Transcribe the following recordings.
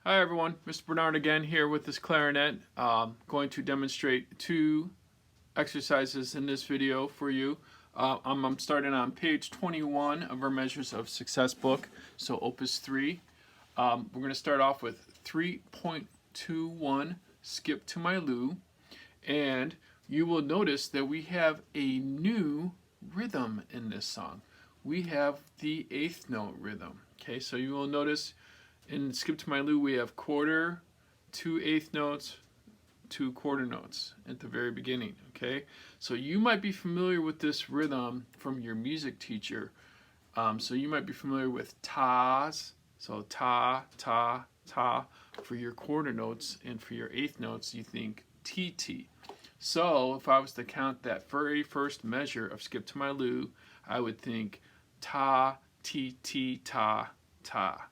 Hi everyone, Mr. Bernard again here with this clarinet. Going to demonstrate two exercises in this video for you. I'm starting on page 21 of our Measures of Success book, so Opus 3. We're going to start off with 3.21, Skip to My Lou, and you will notice that we have a new rhythm in this song. We have the eighth note rhythm. Okay, so you will notice in Skip to My Lou, we have quarter, 2 eighth notes, 2 quarter notes at the very beginning, okay? So you might be familiar with this rhythm from your music teacher. So you might be familiar with tas, so ta, ta, ta for your quarter notes, and for your eighth notes, you think TT. So if I was to count that very first measure of Skip to My Lou, I would think ta, ti, ti, ta, ta.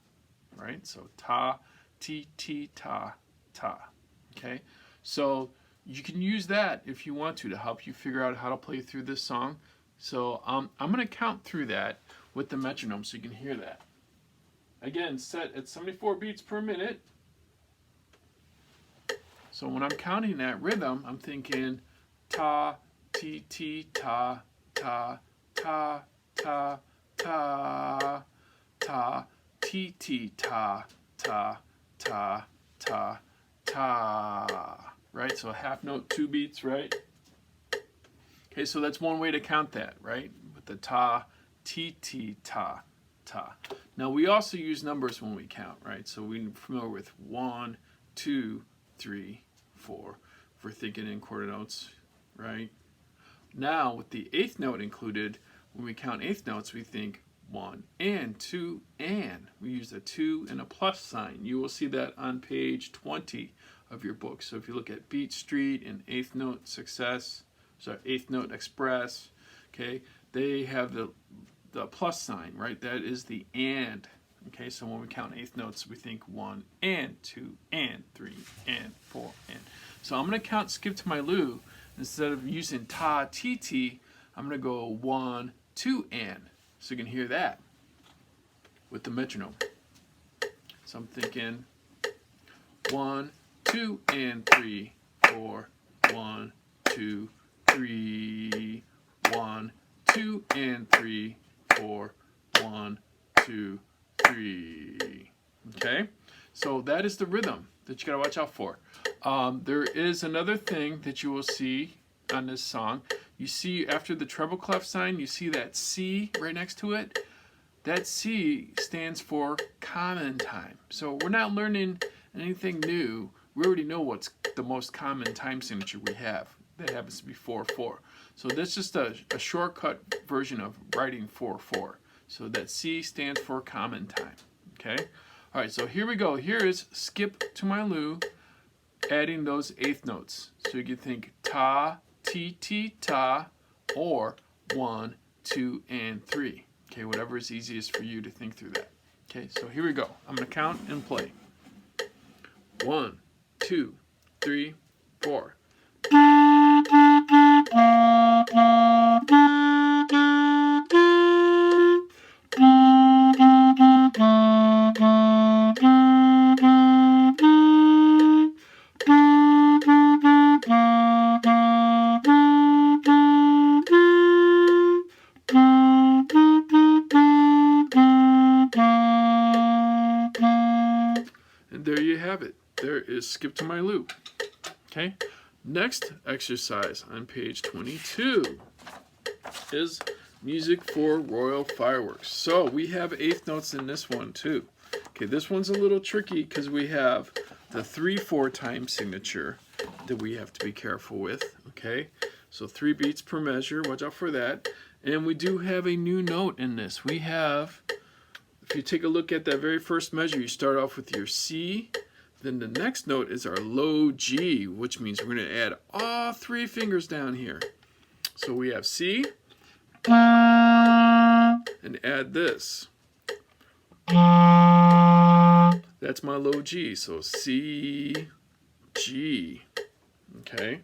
Right? So ta, ti, ti, ta, ta. Okay? So you can use that if you want to help you figure out how to play through this song. So I'm going to count through that with the metronome so you can hear that. Again, set at 74 beats per minute. So when I'm counting that rhythm, I'm thinking ta, ti, ti, ta, ta, ta, ta, ta, ta, ti, ti, ta, ta, ta, ta, ta. Right? So a half note, 2 beats, right? Okay, so that's one way to count that, right? With the ta, ti, ti, ta, ta. Now we also use numbers when we count, right? So we're familiar with 1, 2, 3, 4. If we're thinking in quarter notes, right? Now with the eighth note included, when we count eighth notes, we think 1 and 2 and. We use a 2 and a plus sign. You will see that on page 20 of your book. So if you look at Beat Street and eighth note success, sorry, eighth note express, okay, they have the plus sign, right? That is the and. Okay, so when we count eighth notes, we think 1 and 2 and 3 and 4 and. So I'm going to count Skip to My Lou. Instead of using ta, ti, ti, I'm going to go 1, 2 and. So you can hear that with the metronome. So I'm thinking 1, 2, and 3, 4, 1, 2, 3, 1, 2, and 3, 4, 1, 2, 3. Okay? So that is the rhythm that you got to watch out for. There is another thing that you will see on this song. You see after the treble clef sign, you see that C right next to it. That C stands for common time. So we're not learning anything new. We already know what's the most common time signature we have. That happens to be 4/4. So that's just a shortcut version of writing 4/4. So that C stands for common time. Okay? All right, so here we go. Here is Skip to My Lou, adding those eighth notes. So you can think ta, ti, ti, ta, or 1, 2, and 3. Okay, whatever is easiest for you to think through that. Okay, so here we go. I'm going to count and play. 1, 2, 3, 4. And there you have it. There is Skip to My Lou. Okay? Next exercise on page 22 is Music for Royal Fireworks. So we have eighth notes in this one too. Okay, this one's a little tricky because we have the 3/4 time signature that we have to be careful with. Okay, so 3 beats per measure. Watch out for that. And we do have a new note in this. We have, if you take a look at that very first measure, you start off with your C. Then the next note is our low G, which means we're going to add all 3 fingers down here. So we have C, and add this. That's my low G, so C, G. Okay.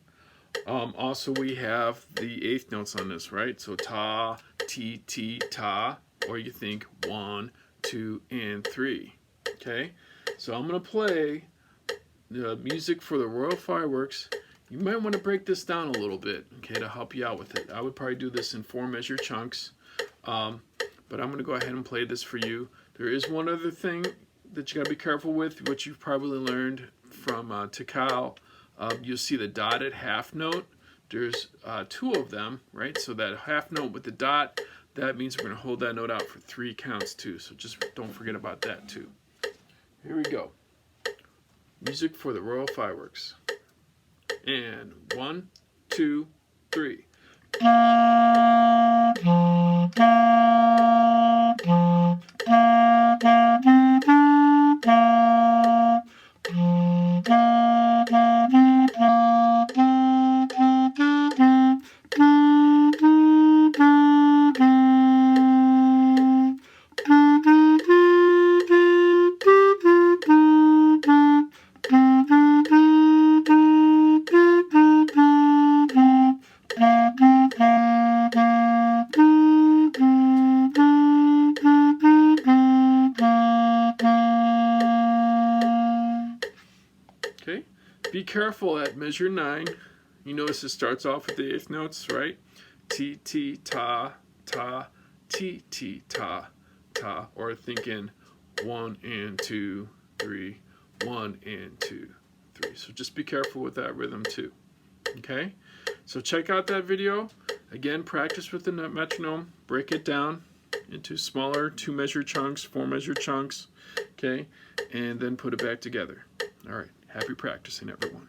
Also, we have the eighth notes on this, right? So ta, ti, ti, ta, or you think 1, 2, and 3. Okay. So I'm going to play the music for the Royal Fireworks. You might want to break this down a little bit, okay, to help you out with it. I would probably do this in 4-measure chunks, but I'm going to go ahead and play this for you. There is one other thing that you got to be careful with, which you've probably learned from Tikal. You'll see the dotted half note. There's 2 of them, right? So that half note with the dot, that means we're going to hold that note out for 3 counts too. So just don't forget about that too. Here we go. Music for the Royal Fireworks. And 1, 2, 3. Okay, be careful at measure 9. You notice it starts off with the 8th notes, right? Ti, ti, ta, ta, ti, ti, ta, ta. Or thinking 1 and 2, 3, 1 and 2, 3. So just be careful with that rhythm too. Okay, so check out that video. Again, practice with the metronome. Break it down into smaller 2-measure chunks, 4-measure chunks. Okay, and then put it back together. All right. Happy practicing, everyone.